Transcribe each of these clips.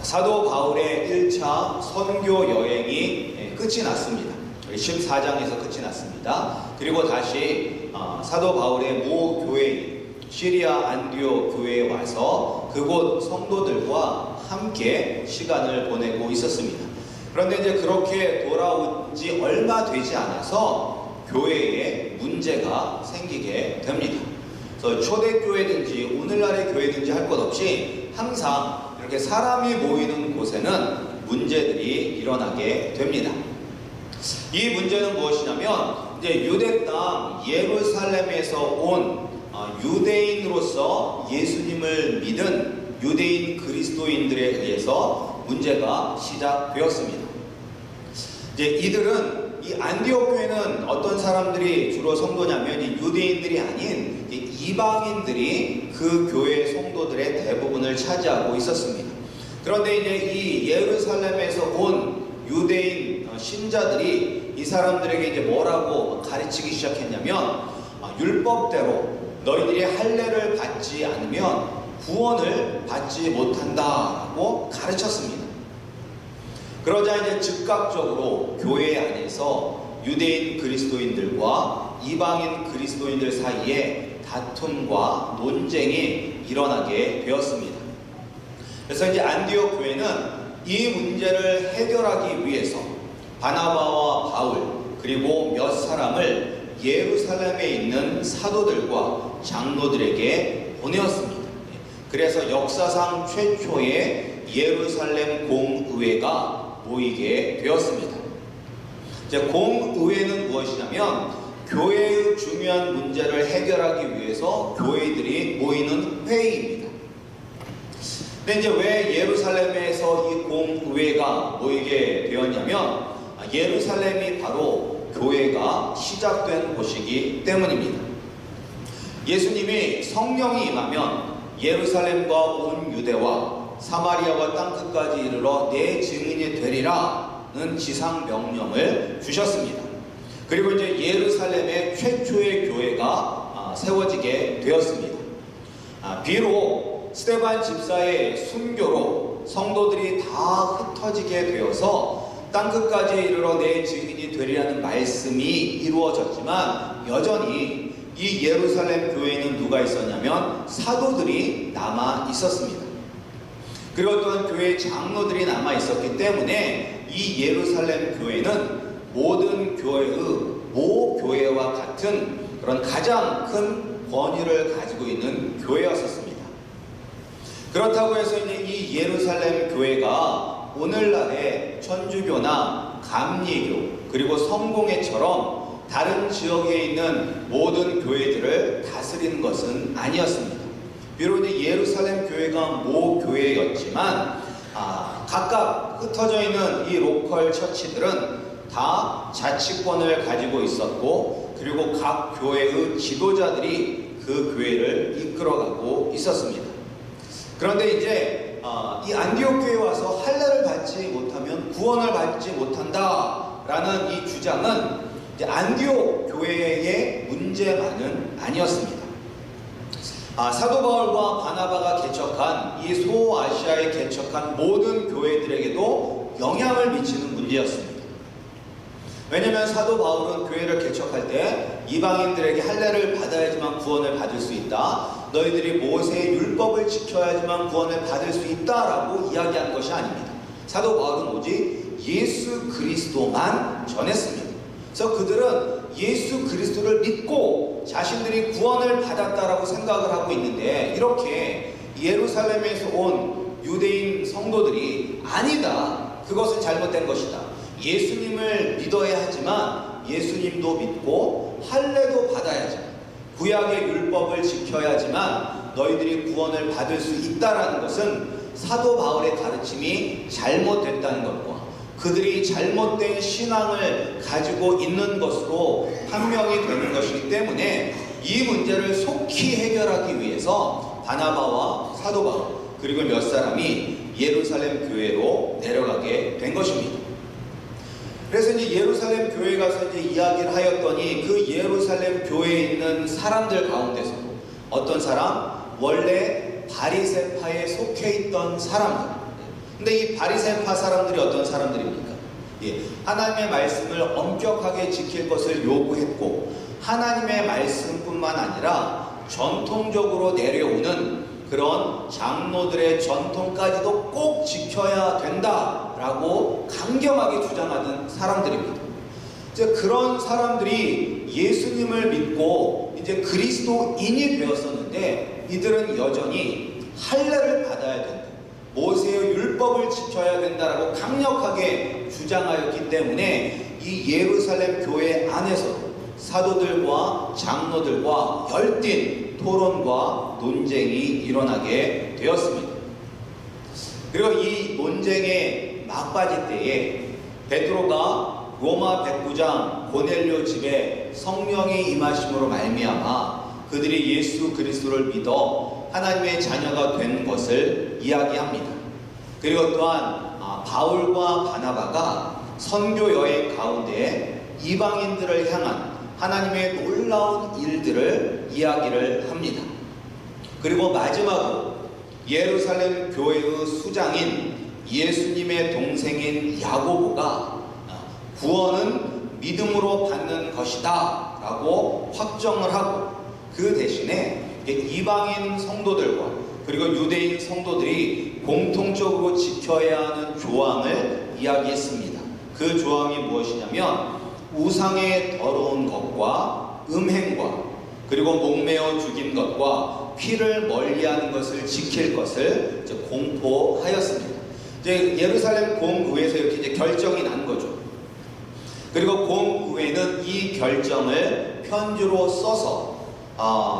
사도 바울의 1차 선교 여행이 끝이 났습니다. 14장에서 끝이 났습니다. 그리고 다시 사도 바울의 모 교회인 시리아 안디옥 교회에 와서 그곳 성도들과 함께 시간을 보내고 있었습니다. 그런데 이제 그렇게 돌아온 지 얼마 되지 않아서 교회에 문제가 생기게 됩니다. 그래서 초대교회든지 오늘날의 교회든지 할 것 없이 항상 이렇게 사람이 모이는 곳에는 문제들이 일어나게 됩니다. 이 문제는 무엇이냐면 이제 유대 땅 예루살렘에서 온 유대인으로서 예수님을 믿은 유대인 그리스도인들에 의해서 문제가 시작되었습니다. 이제 이들은 이 안디옥 교회는 어떤 사람들이 주로 성도냐면 이 유대인들이 아닌 이방인들이 그 교회 성도들의 대부분을 차지하고 있었습니다. 그런데 이제 이 예루살렘에서 온 유대인 신자들이 이 사람들에게 이제 뭐라고 가르치기 시작했냐면 율법대로 너희들이 할례를 받지 않으면 구원을 받지 못한다라고 가르쳤습니다. 그러자 이제 즉각적으로 교회 안에서 유대인 그리스도인들과 이방인 그리스도인들 사이에 다툼과 논쟁이 일어나게 되었습니다. 그래서 이제 안디옥 교회는 이 문제를 해결하기 위해서 바나바와 바울 그리고 몇 사람을 예루살렘에 있는 사도들과 장로들에게 보내었습니다. 그래서 역사상 최초의 예루살렘 공의회가 모이게 되었습니다. 이제 공의회는 무엇이냐면 교회의 중요한 문제를 해결하기 위해서 교회들이 모이는 회의입니다. 근데 이제 왜 예루살렘에서 이 공의회가 모이게 되었냐면 예루살렘이 바로 교회가 시작된 곳이기 때문입니다. 예수님이 성령이 임하면 예루살렘과 온 유대와 사마리아와 땅끝까지 이르러 내 증인이 되리라는 지상 명령을 주셨습니다. 그리고 이제 예루살렘의 최초의 교회가 세워지게 되었습니다. 비록 스데반 집사의 순교로 성도들이 다 흩어지게 되어서 땅끝까지 이르러 내 증인이 되리라는 말씀이 이루어졌지만 여전히 이 예루살렘 교회에는 누가 있었냐면 사도들이 남아 있었습니다. 그리고 또한 교회 장로들이 남아 있었기 때문에 이 예루살렘 교회는 모든 교회의 모교회와 같은 그런 가장 큰 권위를 가지고 있는 교회였었습니다. 그렇다고 해서 이제 이 예루살렘 교회가 오늘날의 천주교나 감리교 그리고 성공회처럼 다른 지역에 있는 모든 교회들을 다스리는 것은 아니었습니다. 비록 이제 예루살렘 교회가 모교회였지만 각각 흩어져 있는 이 로컬 처치들은 다 자치권을 가지고 있었고 그리고 각 교회의 지도자들이 그 교회를 이끌어가고 있었습니다. 그런데 이제 이 안디옥 교회에 와서 할례를 받지 못하면 구원을 받지 못한다라는 이 주장은 이제 안디옥 교회의 문제만은 아니었습니다. 사도 바울과 바나바가 개척한 이 소아시아에 개척한 모든 교회들에게도 영향을 미치는 문제였습니다. 왜냐하면 사도 바울은 교회를 개척할 때 이방인들에게 할례를 받아야지만 구원을 받을 수 있다. 너희들이 모세의 율법을 지켜야지만 구원을 받을 수 있다라고 이야기한 것이 아닙니다. 사도 바울은 오직 예수 그리스도만 전했습니다. 그래서 그들은 예수 그리스도를 믿고 자신들이 구원을 받았다라고 생각을 하고 있는데 이렇게 예루살렘에서 온 유대인 성도들이 아니다. 그것은 잘못된 것이다. 예수님을 믿어야 하지만 예수님도 믿고 할례도 받아야지. 구약의 율법을 지켜야지만 너희들이 구원을 받을 수 있다라는 것은 사도 바울의 가르침이 잘못됐다는 것과 그들이 잘못된 신앙을 가지고 있는 것으로 판명이 되는 것이기 때문에 이 문제를 속히 해결하기 위해서 바나바와 사도 바울 그리고 몇 사람이 예루살렘 교회로 내려가게 된 것입니다. 그래서 이제 예루살렘 교회 가서 이제 이야기를 하였더니 그 예루살렘 교회에 있는 사람들 가운데서도 어떤 사람 원래 바리새파에 속해 있던 사람들 근데 이 바리새파 사람들이 어떤 사람들입니까? 하나님의 말씀을 엄격하게 지킬 것을 요구했고, 하나님의 말씀뿐만 아니라 전통적으로 내려오는 그런 장로들의 전통까지도 꼭 지켜야 된다라고 강경하게 주장하는 사람들입니다. 이제 그런 사람들이 예수님을 믿고 이제 그리스도인이 되었었는데, 이들은 여전히 할례를 받아야 된다, 모세의 율법을 지켜야 된다라고 강력하게 주장하였기 때문에 이 예루살렘 교회 안에서 사도들과 장로들과 열띤 토론과 논쟁이 일어나게 되었습니다. 그리고 이 논쟁의 막바지 때에 베드로가 로마 백부장 고넬료 집에 성령이 임하심으로 말미암아 그들이 예수 그리스도를 믿어 하나님의 자녀가 된 것을 이야기합니다. 그리고 또한 바울과 바나바가 선교 여행 가운데 이방인들을 향한 하나님의 놀라운 일들을 이야기를 합니다. 그리고 마지막으로 예루살렘 교회의 수장인 예수님의 동생인 야고보가 구원은 믿음으로 받는 것이다 라고 확정을 하고, 그 대신에 이방인 성도들과 그리고 유대인 성도들이 공통적으로 지켜야 하는 조항을 이야기했습니다. 그 조항이 무엇이냐면 우상의 더러운 것과 음행과 그리고 목매어 죽인 것과 피를 멀리하는 것을 지킬 것을 공포하였습니다. 이제 예루살렘 공의회에서 이렇게 이제 결정이 난 거죠. 그리고 공의회는 이 결정을 편지로 써서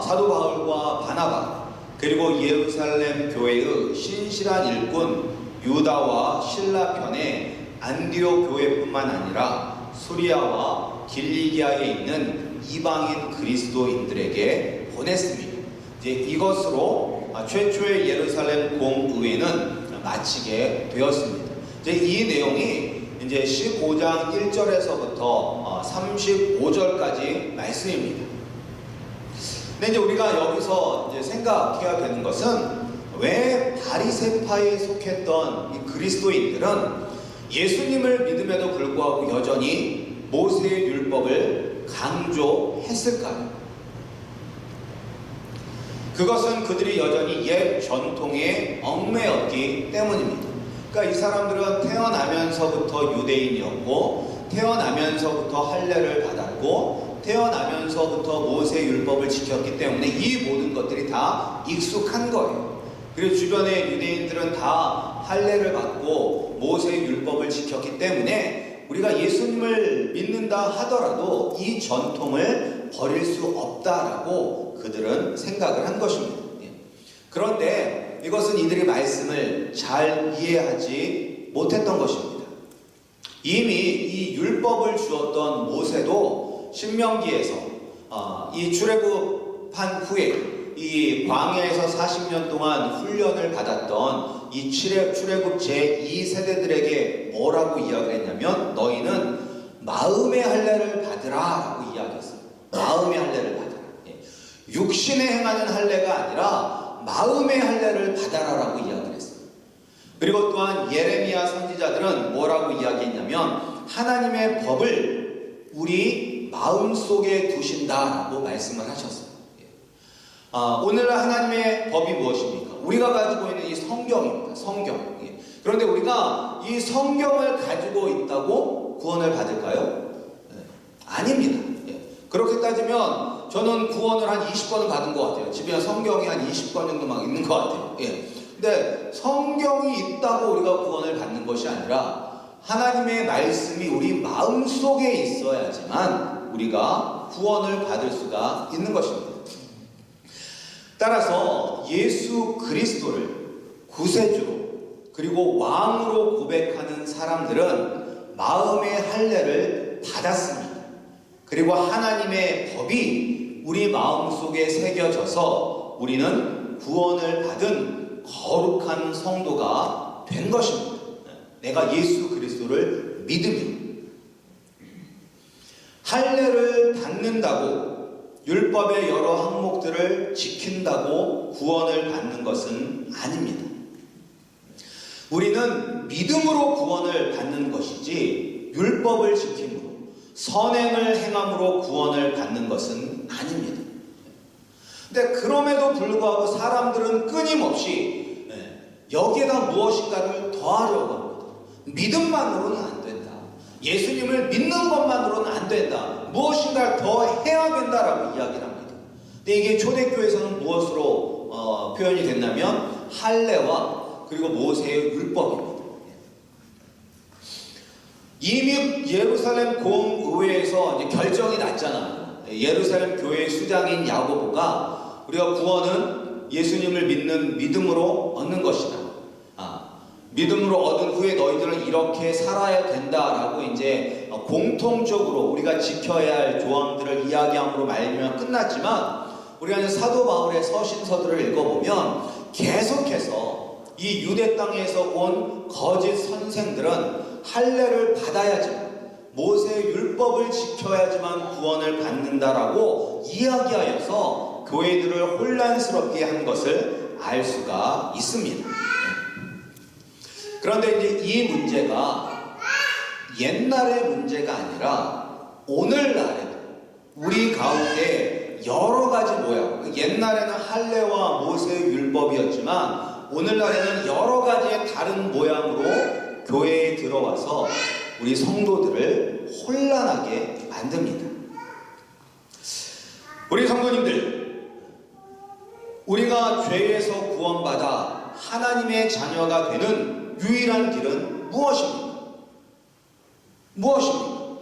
사도 바울과 바나바 그리고 예루살렘 교회의 신실한 일꾼 유다와 실라 편에 안디옥 교회뿐만 아니라 수리아와 길리기아에 있는 이방인 그리스도인들에게 보냈습니다. 이제 이것으로 최초의 예루살렘 공의회는 마치게 되었습니다. 이제 이 내용이 이제 15장 1절에서부터 35절까지 말씀입니다. 근데 이제 우리가 여기서 이제 생각해야 되는 것은, 왜 바리새파에 속했던 이 그리스도인들은 예수님을 믿음에도 불구하고 여전히 모세의 율법을 강조했을까요? 그것은 그들이 여전히 옛 전통에 얽매였기 때문입니다. 그러니까 이 사람들은 태어나면서부터 유대인이었고, 태어나면서부터 할례를 받았고, 태어나면서부터 모세의 율법을 지켰기 때문에 이 모든 것들이 다 익숙한 거예요. 그리고 주변의 유대인들은 다 할례를 받고 모세의 율법을 지켰기 때문에 우리가 예수님을 믿는다 하더라도 이 전통을 버릴 수 없다라고 그들은 생각을 한 것입니다. 그런데 이것은 이들이 말씀을 잘 이해하지 못했던 것입니다. 이미 이 율법을 주었던 모세도 신명기에서 이 출애굽한 후에 이 광야에서 40년 동안 훈련을 받았던 이 출애굽 제2세대들에게 뭐라고 이야기를 했냐면, 너희는 마음의 할례를 받으라 라고 이야기했어요. 마음의 할례를 받으라. 육신에 행하는 할례가 아니라 마음의 할례를 받아라 라고 이야기를 했어요. 그리고 또한 예레미야 선지자들은 뭐라고 이야기했냐면, 하나님의 법을 우리 마음속에 두신다라고 말씀을 하셨어요. 오늘날 하나님의 법이 무엇입니까? 우리가 가지고 있는 이 성경입니다. 성경. 그런데 우리가 이 성경을 가지고 있다고 구원을 받을까요? 아닙니다. 그렇게 따지면 저는 구원을 한 20권은 받은 것 같아요. 집에 성경이 한 20권 정도 막 있는 것 같아요. 근데 성경이 있다고 우리가 구원을 받는 것이 아니라 하나님의 말씀이 우리 마음속에 있어야지만 우리가 구원을 받을 수가 있는 것입니다. 따라서 예수 그리스도를 구세주로 그리고 왕으로 고백하는 사람들은 마음의 할례를 받았습니다. 그리고 하나님의 법이 우리 마음속에 새겨져서 우리는 구원을 받은 거룩한 성도가 된 것입니다. 내가 예수 그리스도를 믿으면. 할례를 받는다고 율법의 여러 항목들을 지킨다고 구원을 받는 것은 아닙니다. 우리는 믿음으로 구원을 받는 것이지 율법을 지킴으로 선행을 행함으로 구원을 받는 것은 아닙니다. 근데 그럼에도 불구하고 사람들은 끊임없이 여기에다 무엇인가를 더하려고 합니다. 믿음만으로는 안 된다. 예수님을 믿는 것만으로는 안 된다. 무엇인가를 더 해야 된다라고 이야기를 합니다. 근데 이게 초대교회에서는 무엇으로 표현이 됐냐면 할례와 그리고 모세의 율법입니다. 이미 예루살렘 공의회에서 이제 결정이 났잖아요. 예루살렘 교회의 수장인 야고보가 우리가 구원은 예수님을 믿는 믿음으로 얻는 것이다. 믿음으로 얻은 후에 너희들은 이렇게 살아야 된다라고 이제 공통적으로 우리가 지켜야 할 조항들을 이야기함으로 말미암아 끝났지만, 우리가 이제 사도 바울의 서신서들을 읽어보면 계속해서 이 유대 땅에서 온 거짓 선생들은 할례를 받아야지만, 모세의 율법을 지켜야지만 구원을 받는다라고 이야기하여서 교회들을 혼란스럽게 한 것을 알 수가 있습니다. 그런데 이제 이 문제가 옛날의 문제가 아니라 오늘날에도 우리 가운데 여러 가지 모양, 옛날에는 할례와 모세의 율법이었지만 오늘날에는 여러 가지의 다른 모양으로 교회에 들어와서 우리 성도들을 혼란하게 만듭니다. 우리 성도님들, 우리가 죄에서 구원받아 하나님의 자녀가 되는 유일한 길은 무엇입니까? 무엇입니까?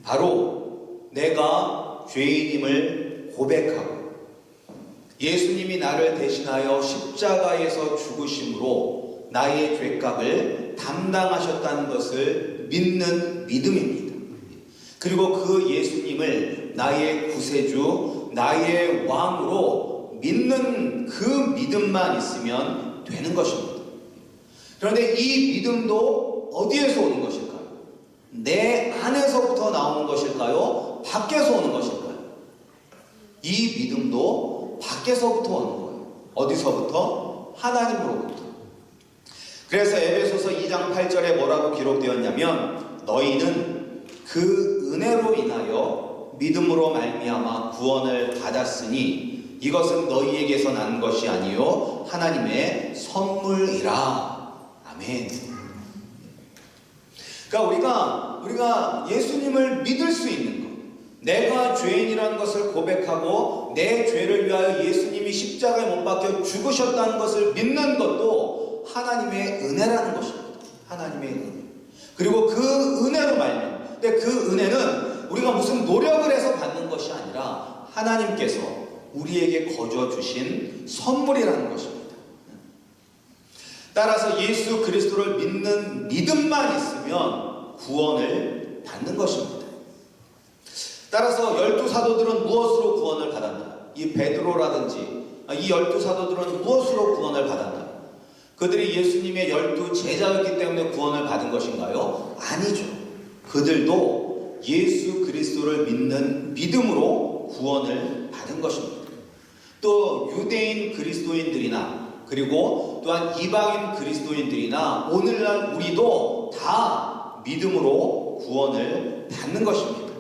바로 내가 죄인임을 고백하고 예수님이 나를 대신하여 십자가에서 죽으심으로 나의 죄값을 담당하셨다는 것을 믿는 믿음입니다. 그리고 그 예수님을 나의 구세주, 나의 왕으로 믿는 그 믿음만 있으면 되는 것입니다. 그런데 이 믿음도 어디에서 오는 것일까요? 내 안에서부터 나오는 것일까요? 밖에서 오는 것일까요? 이 믿음도 밖에서부터 오는 거예요. 어디서부터? 하나님으로부터. 그래서 에베소서 2장 8절에 뭐라고 기록되었냐면, 너희는 그 은혜로 인하여 믿음으로 말미암아 구원을 받았으니 이것은 너희에게서 난 것이 아니요 하나님의 선물이라. 아멘. 그러니까 우리가 예수님을 믿을 수 있는 것, 내가 죄인이라는 것을 고백하고 내 죄를 위하여 예수님이 십자가에 못 박혀 죽으셨다는 것을 믿는 것도 하나님의 은혜라는 것입니다. 하나님의 은혜. 그리고 그 은혜로 말미암아. 근데 그 은혜는 우리가 무슨 노력을 해서 받는 것이 아니라 하나님께서 우리에게 거저 주신 선물이라는 것입니다. 따라서 예수 그리스도를 믿는 믿음만 있으면 구원을 받는 것입니다. 따라서 12사도들은 무엇으로 구원을 받았나? 이 베드로라든지 이 12사도들은 무엇으로 구원을 받았나? 그들이 예수님의 12제자였기 때문에 구원을 받은 것인가요? 아니죠. 그들도 예수 그리스도를 믿는 믿음으로 구원을 받은 것입니다. 또 유대인 그리스도인들이나 그리고 또한 이방인 그리스도인들이나 오늘날 우리도 다 믿음으로 구원을 받는 것입니다.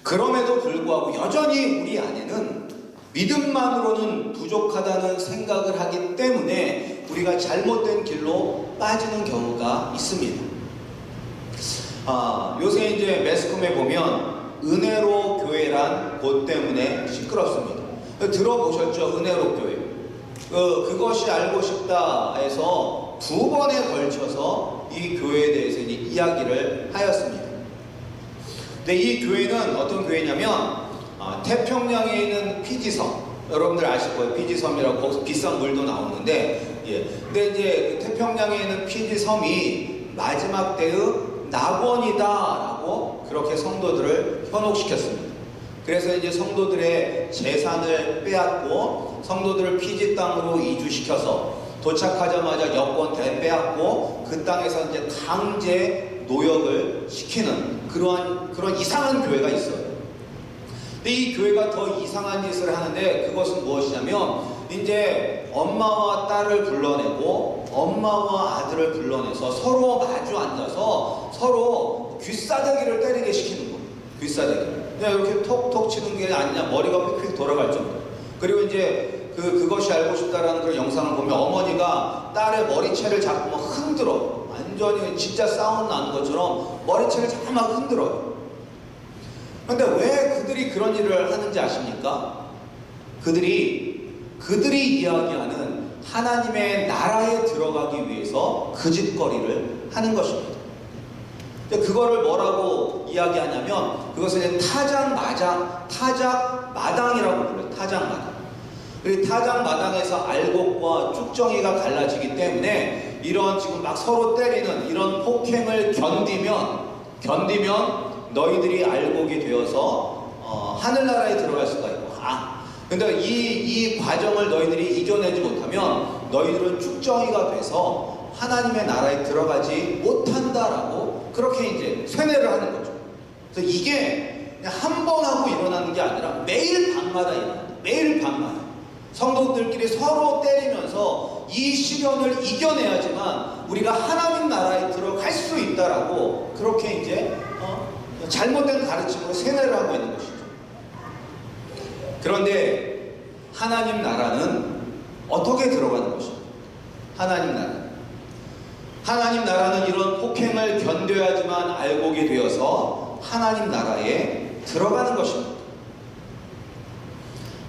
그럼에도 불구하고 여전히 우리 안에는 믿음만으로는 부족하다는 생각을 하기 때문에 우리가 잘못된 길로 빠지는 경우가 있습니다. 요새 이제 매스컴에 보면 은혜로 교회란 것 때문에 시끄럽습니다. 들어보셨죠? 은혜로 교회. 그것이 알고 싶다 해서 2번에 걸쳐서 이 교회에 대해서 이야기를 하였습니다. 근데 이 교회는 어떤 교회냐면 태평양에 있는 피지섬, 여러분들 아실 거예요. 피지섬이라고 거기서 비싼 물도 나오는데, 근데 이제 태평양에 있는 피지섬이 마지막 때의 낙원이다라고 그렇게 성도들을 현혹시켰습니다. 그래서 이제 성도들의 재산을 빼앗고 성도들을 피지 땅으로 이주시켜서 도착하자마자 여권 다 빼앗고 그 땅에서 이제 강제 노역을 시키는 그런 이상한 교회가 있어요. 근데 이 교회가 더 이상한 짓을 하는데 그것은 무엇이냐면 이제 엄마와 딸을 불러내고 엄마와 아들을 불러내서 서로 마주 앉아서 서로 귀싸대기를 때리게 시키는 거예요. 귀싸대기. 그냥 이렇게 톡톡 치는 게 아니냐, 머리가 휙휙 돌아갈 정도. 그리고 이제 그것이 알고 싶다라는 그런 영상을 보면 어머니가 딸의 머리채를 잡고 막 흔들어. 완전히 진짜 싸움 나는 것처럼 머리채를 잡고 막 흔들어요. 그런데 왜 그들이 그런 일을 하는지 아십니까? 그들이 이야기하는 하나님의 나라에 들어가기 위해서 그 짓거리를 하는 것입니다. 그거를 뭐라고 이야기하냐면 그것을 타작마당이라고 불러요. 타작마당. 그리고 타작마당에서 알곡과 쭉정이가 갈라지기 때문에 이런 지금 막 서로 때리는 이런 폭행을 견디면 너희들이 알곡이 되어서 하늘나라에 들어갈 수가 있고, 근데 이 과정을 너희들이 이겨내지 못하면 너희들은 쭉정이가 돼서 하나님의 나라에 들어가지 못한다라고 그렇게 이제 쇠뇌를 하는 거죠. 그래서 이게 그냥 한 번 하고 일어나는 게 아니라 매일 밤마다 일어나요. 매일 밤마다 성도들끼리 서로 때리면서 이 시련을 이겨내야지만 우리가 하나님 나라에 들어갈 수 있다라고 그렇게 이제 잘못된 가르침으로 쇠뇌를 하고 있는 것이죠. 그런데 하나님 나라는 어떻게 들어가는 것입니까? 하나님 나라는 이런 폭행을 견뎌야지만 알곡이 되어서 하나님 나라에 들어가는 것입니다.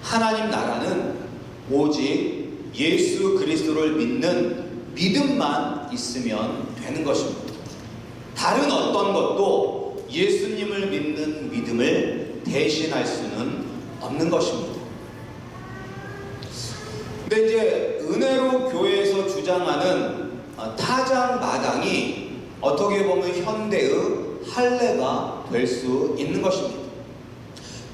하나님 나라는 오직 예수 그리스도를 믿는 믿음만 있으면 되는 것입니다. 다른 어떤 것도 예수님을 믿는 믿음을 대신할 수는 없는 것입니다. 근데 이제 은혜로 교회에서 주장하는 타작마당이 어떻게 보면 현대의 할례가 될 수 있는 것입니다.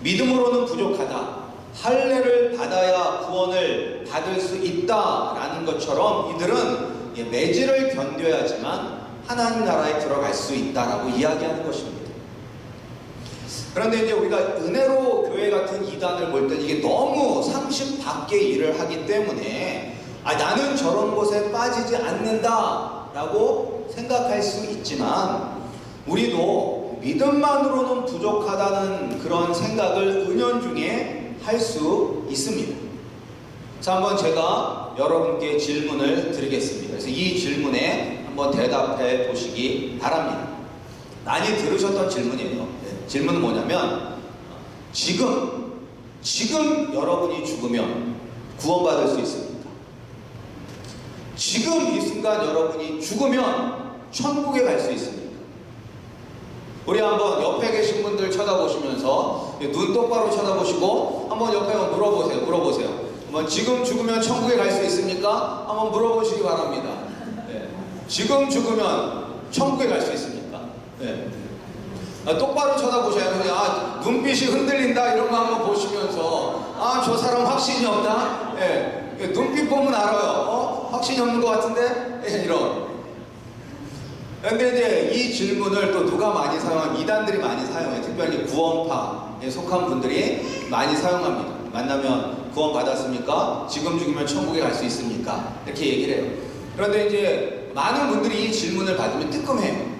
믿음으로는 부족하다. 할례를 받아야 구원을 받을 수 있다라는 것처럼 이들은 매질을 견뎌야지만 하나님 나라에 들어갈 수 있다라고 이야기하는 것입니다. 그런데 이제 우리가 은혜로 교회 같은 이단을 볼 때 이게 너무 상식 밖의 일을 하기 때문에 나는 저런 곳에 빠지지 않는다라고 생각할 수 있지만 우리도 믿음만으로는 부족하다는 그런 생각을 은연중에 할 수 있습니다. 자, 한번 제가 여러분께 질문을 드리겠습니다. 그래서 이 질문에 한번 대답해 보시기 바랍니다. 많이 들으셨던 질문이에요. 질문은 뭐냐면 지금 여러분이 죽으면 구원받을 수 있습니까? 지금 이 순간 여러분이 죽으면 천국에 갈 수 있습니까? 우리 한번 옆에 계신 분들 쳐다보시면서 눈 똑바로 쳐다보시고 한번 옆에 물어보세요. 한번 지금 죽으면 천국에 갈 수 있습니까? 한번 물어보시기 바랍니다. 네. 지금 죽으면 천국에 갈 수 있습니까? 네. 똑바로 쳐다보셔야 돼요. 눈빛이 흔들린다 이런 거 한번 보시면서 저 사람 확신이 없다? 네. 눈빛 보면 알아요. 확신이 없는 것 같은데? 네, 이런. 근데 이제 이 질문을 또 누가 많이 사용하면 이단들이 많이 사용해요. 특별히 구원파에 속한 분들이 많이 사용합니다. 만나면 구원 받았습니까? 지금 죽으면 천국에 갈 수 있습니까? 이렇게 얘기를 해요. 그런데 이제 많은 분들이 이 질문을 받으면 뜨끔해요.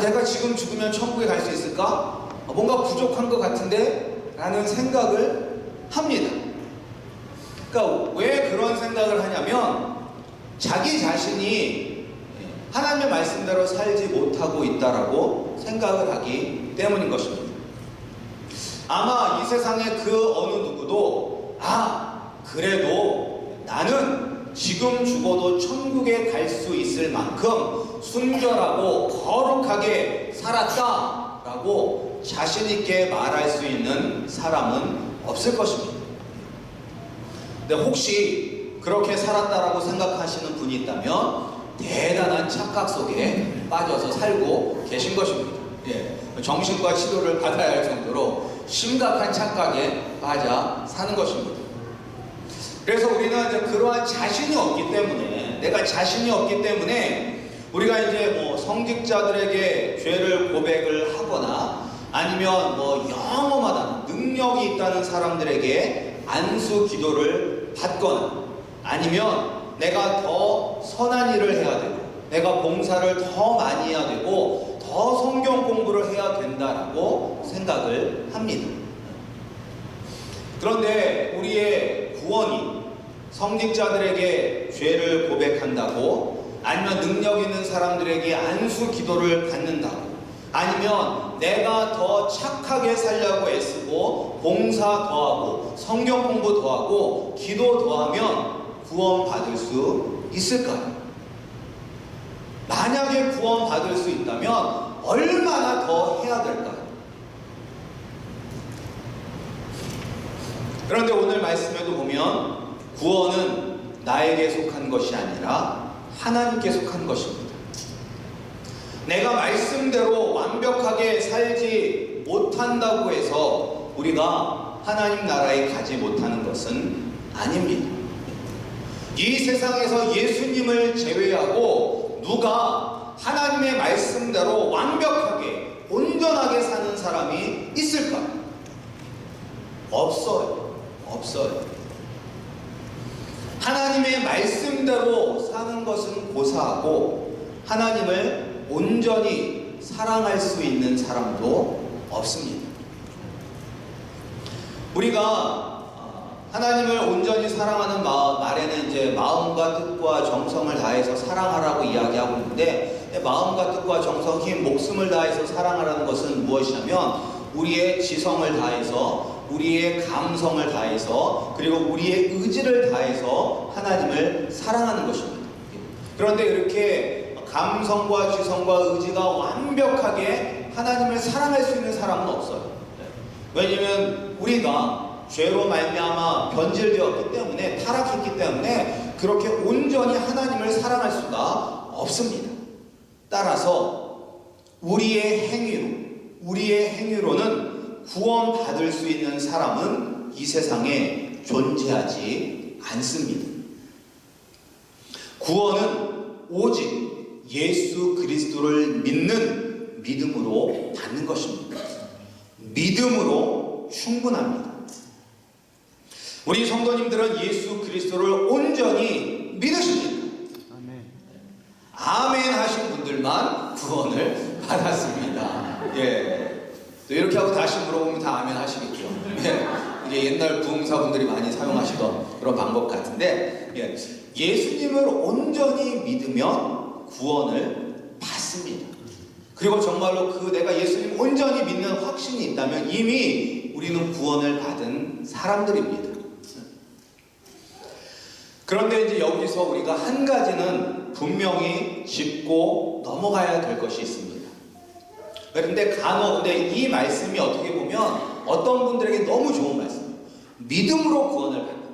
내가 지금 죽으면 천국에 갈 수 있을까? 뭔가 부족한 것 같은데? 라는 생각을 합니다. 그러니까 왜 그런 생각을 하냐면 자기 자신이 하나님의 말씀대로 살지 못하고 있다라고 생각을 하기 때문인 것입니다. 아마 이 세상의 그 어느 누구도 그래도 나는 지금 죽어도 천국에 갈 수 있을 만큼 순결하고 거룩하게 살았다라고 자신 있게 말할 수 있는 사람은 없을 것입니다. 근데 혹시 그렇게 살았다라고 생각하시는 분이 있다면 대단한 착각 속에 빠져서 살고 계신 것입니다. 정신과 치료를 받아야 할 정도로 심각한 착각에 빠져 사는 것입니다. 그래서 우리는 이제 그러한 자신이 없기 때문에, 내가 자신이 없기 때문에 우리가 이제 성직자들에게 죄를 고백을 하거나 아니면 영험하다, 능력이 있다는 사람들에게 안수 기도를 받거나 아니면 내가 더 선한 일을 해야 되고 내가 봉사를 더 많이 해야 되고 더 성경 공부를 해야 된다라고 생각을 합니다. 그런데 우리의 구원이 성직자들에게 죄를 고백한다고 아니면 능력 있는 사람들에게 안수 기도를 받는다고 아니면 내가 더 착하게 살려고 애쓰고 봉사 더하고 성경 공부 더하고 기도 더하면 구원받을 수 있을까요? 만약에 구원받을 수 있다면 얼마나 더 해야 될까요? 그런데 오늘 말씀에도 보면 구원은 나에게 속한 것이 아니라 하나님께 속한 것입니다. 내가 말씀대로 완벽하게 살지 못한다고 해서 우리가 하나님 나라에 가지 못하는 것은 아닙니다. 이 세상에서 예수님을 제외하고 누가 하나님의 말씀대로 완벽하게 온전하게 사는 사람이 있을까요? 없어요. 없어요. 하나님의 말씀대로 사는 것은 고사하고 하나님을 온전히 사랑할 수 있는 사람도 없습니다. 우리가 하나님을 온전히 사랑하는 말에는 이제 마음과 뜻과 정성을 다해서 사랑하라고 이야기하고 있는데 마음과 뜻과 정성, 힘, 목숨을 다해서 사랑하라는 것은 무엇이냐면 우리의 지성을 다해서 우리의 감성을 다해서 그리고 우리의 의지를 다해서 하나님을 사랑하는 것입니다. 그런데 이렇게 감성과 지성과 의지가 완벽하게 하나님을 사랑할 수 있는 사람은 없어요. 왜냐하면 우리가 죄로 말미암아 변질되었기 때문에 타락했기 때문에 그렇게 온전히 하나님을 사랑할 수가 없습니다. 따라서 우리의 행위로는 구원받을 수 있는 사람은 이 세상에 존재하지 않습니다. 구원은 오직 예수 그리스도를 믿는 믿음으로 받는 것입니다. 믿음으로 충분합니다. 우리 성도님들은 예수 그리스도를 온전히 믿으십니까? 아멘 하신 분들만 구원을 받았습니다. 예. 또 이렇게 하고 다시 물어보면 다 아멘 하시겠죠. 예. 이게 옛날 부흥사분들이 많이 사용하시던 그런 방법 같은데, 예. 예수님을 온전히 믿으면 구원을 받습니다. 그리고 정말로 내가 예수님 온전히 믿는 확신이 있다면 이미 우리는 구원을 받은 사람들입니다. 그런데 이제 여기서 우리가 한 가지는 분명히 짚고 넘어가야 될 것이 있습니다. 그런데 근데 이 말씀이 어떻게 보면 어떤 분들에게 너무 좋은 말씀이에요. 믿음으로 구원을 받는다.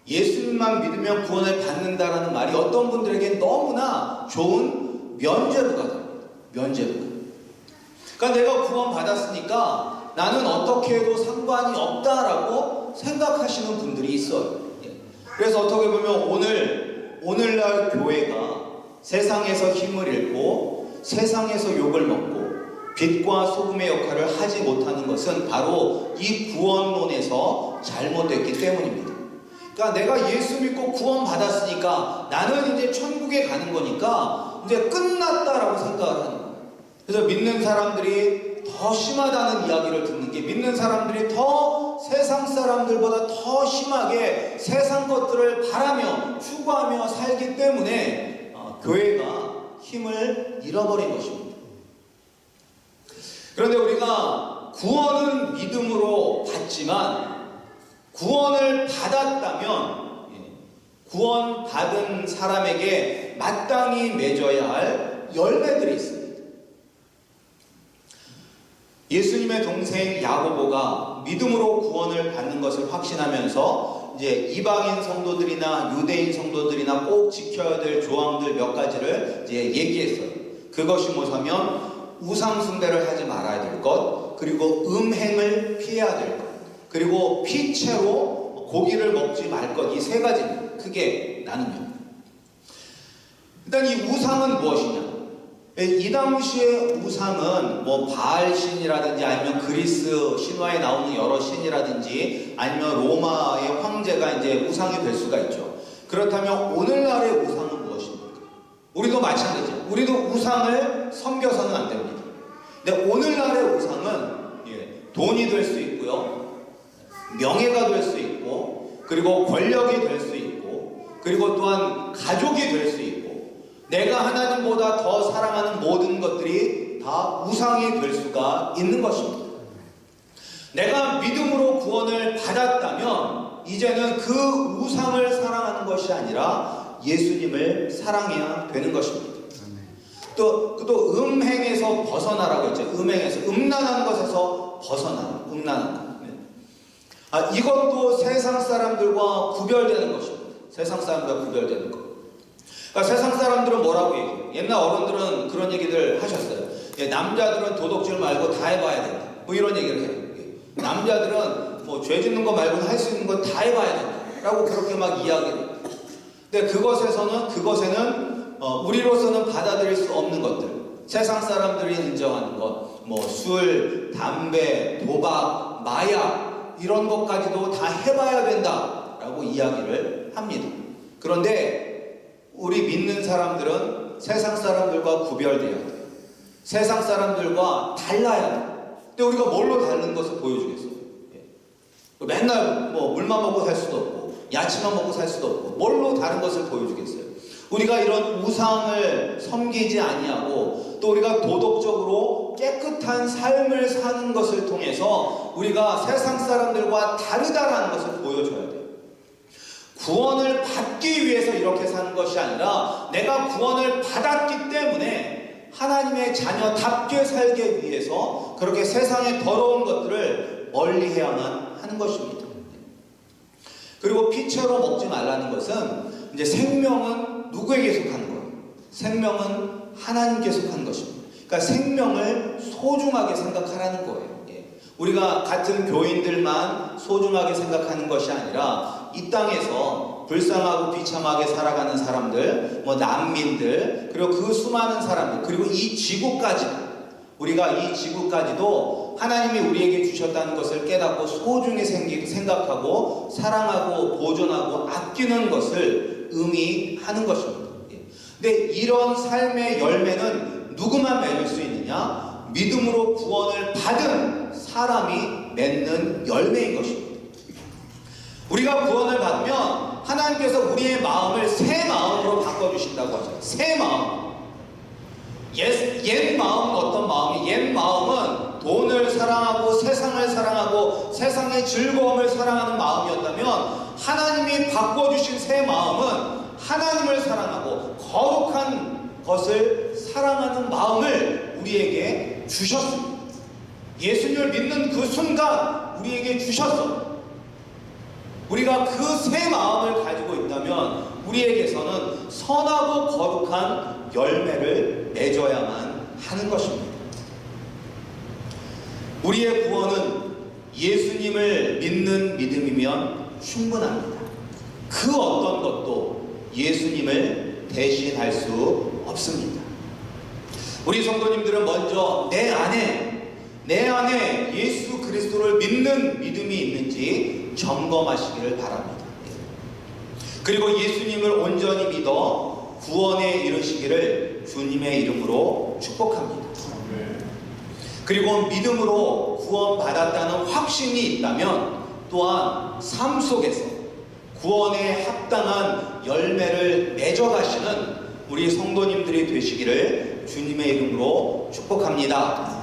예수님만 믿으면 구원을 받는다라는 말이 어떤 분들에게 너무나 좋은 면죄부가 됩니다. 면죄부가. 그러니까 내가 구원 받았으니까 나는 어떻게 해도 상관이 없다라고 생각하시는 분들이 있어요. 그래서 어떻게 보면 오늘날 교회가 세상에서 힘을 잃고 세상에서 욕을 먹고 빛과 소금의 역할을 하지 못하는 것은 바로 이 구원론에서 잘못됐기 때문입니다. 그러니까 내가 예수 믿고 구원 받았으니까 나는 이제 천국에 가는 거니까 이제 끝났다라고 생각을 하는 거예요. 그래서 믿는 사람들이 더 심하다는 이야기를 듣는 게 믿는 사람들이 더 세상 사람들보다 더 심하게 세상 것들을 바라며 추구하며 살기 때문에 교회가 힘을 잃어버린 것입니다. 그런데 우리가 구원은 믿음으로 받지만 구원을 받았다면 구원 받은 사람에게 마땅히 맺어야 할 열매들이 있습니다. 예수님의 동생 야고보가 믿음으로 구원을 받는 것을 확신하면서 이제 이방인 성도들이나 유대인 성도들이나 꼭 지켜야 될 조항들 몇 가지를 이제 얘기했어요. 그것이 뭐냐면 우상 숭배를 하지 말아야 될 것, 그리고 음행을 피해야 될 것, 그리고 피채로 고기를 먹지 말 것, 이 세 가지입니다. 크게 나누면 일단 이 우상은 무엇이냐? 이 당시의 우상은 뭐 바알 신이라든지 아니면 그리스 신화에 나오는 여러 신이라든지 아니면 로마의 황제가 이제 우상이 될 수가 있죠. 그렇다면 오늘날의 우상은 무엇입니까? 우리도 마찬가지죠. 우리도 우상을 섬겨서는 안 됩니다. 근데 오늘날의 우상은 돈이 될 수 있고요, 명예가 될 수 있고, 그리고 권력이 될 수 있고, 그리고 또한 가족이 될 수 있고, 내가 하나님보다 더 사랑하는 모든 것들이 다 우상이 될 수가 있는 것입니다. 내가 믿음으로 구원을 받았다면 이제는 그 우상을 사랑하는 것이 아니라 예수님을 사랑해야 되는 것입니다. 또 음행에서 벗어나라고 했죠. 음행에서, 음란한 것에서 벗어나라. 음란한 것. 이것도 세상 사람들과 구별되는 것입니다. 세상 사람들과 구별되는 것. 그러니까 세상 사람들은 뭐라고 얘기해요? 옛날 어른들은 그런 얘기들 하셨어요. 남자들은 도덕질 말고 다 해봐야 된다. 뭐 이런 얘기를 해요. 남자들은 뭐 죄 짓는 거 말고는 할 수 있는 건 다 해봐야 된다. 라고 그렇게 막 이야기해요. 근데 그것에는 우리로서는 받아들일 수 없는 것들, 세상 사람들이 인정하는 것, 뭐 술, 담배, 도박, 마약 이런 것까지도 다 해봐야 된다라고 이야기를 합니다. 그런데 우리 믿는 사람들은 세상 사람들과 구별돼야 돼요. 세상 사람들과 달라야 돼요. 근데 우리가 뭘로 다른 것을 보여주겠어요? 맨날 뭐 물만 먹고 살 수도 없고 야채만 먹고 살 수도 없고 뭘로 다른 것을 보여주겠어요? 우리가 이런 우상을 섬기지 아니하고 또 우리가 도덕적으로 깨끗한 삶을 사는 것을 통해서 우리가 세상 사람들과 다르다라는 것을 보여줘야 돼요. 구원을 받기 위해서 이렇게 사는 것이 아니라 내가 구원을 받았기 때문에 하나님의 자녀답게 살기 위해서 그렇게 세상의 더러운 것들을 멀리해야만 하는 것입니다. 그리고 피채로 먹지 말라는 것은 이제 생명은 누구에게 속하는 거예요? 생명은 하나님께 속한 것입니다. 그러니까 생명을 소중하게 생각하라는 거예요. 우리가 같은 교인들만 소중하게 생각하는 것이 아니라 이 땅에서 불쌍하고 비참하게 살아가는 사람들, 뭐 난민들, 그리고 그 수많은 사람들, 그리고 이 지구까지, 우리가 이 지구까지도 하나님이 우리에게 주셨다는 것을 깨닫고 소중히 생각하고 사랑하고 보존하고 아끼는 것을 의미하는 것입니다. 근데 이런 삶의 열매는 누구만 맺을 수 있느냐? 믿음으로 구원을 받은 사람이 맺는 열매인 것입니다. 우리가 구원을 받으면 하나님께서 우리의 마음을 새 마음으로 바꿔주신다고 하죠. 새 마음. 옛 마음은 어떤 마음이? 옛 마음은 돈을 사랑하고 세상을 사랑하고 세상의 즐거움을 사랑하는 마음이었다면 하나님이 바꿔주신 새 마음은 하나님을 사랑하고 거룩한 것을 사랑하는 마음을 우리에게 주셨습니다. 예수님을 믿는 그 순간 우리에게 주셨어. 우리가 그 새 마음을 가지고 있다면 우리에게서는 선하고 거룩한 열매를 맺어야만 하는 것입니다. 우리의 구원은 예수님을 믿는 믿음이면 충분합니다. 그 어떤 것도 예수님을 대신할 수 없습니다. 우리 성도님들은 먼저 내 안에 예수 그리스도를 믿는 믿음이 있는지 점검하시기를 바랍니다. 그리고 예수님을 온전히 믿어 구원에 이르시기를 주님의 이름으로 축복합니다. 그리고 믿음으로 구원받았다는 확신이 있다면 또한 삶 속에서 구원에 합당한 열매를 맺어가시는 우리 성도님들이 되시기를 주님의 이름으로 축복합니다.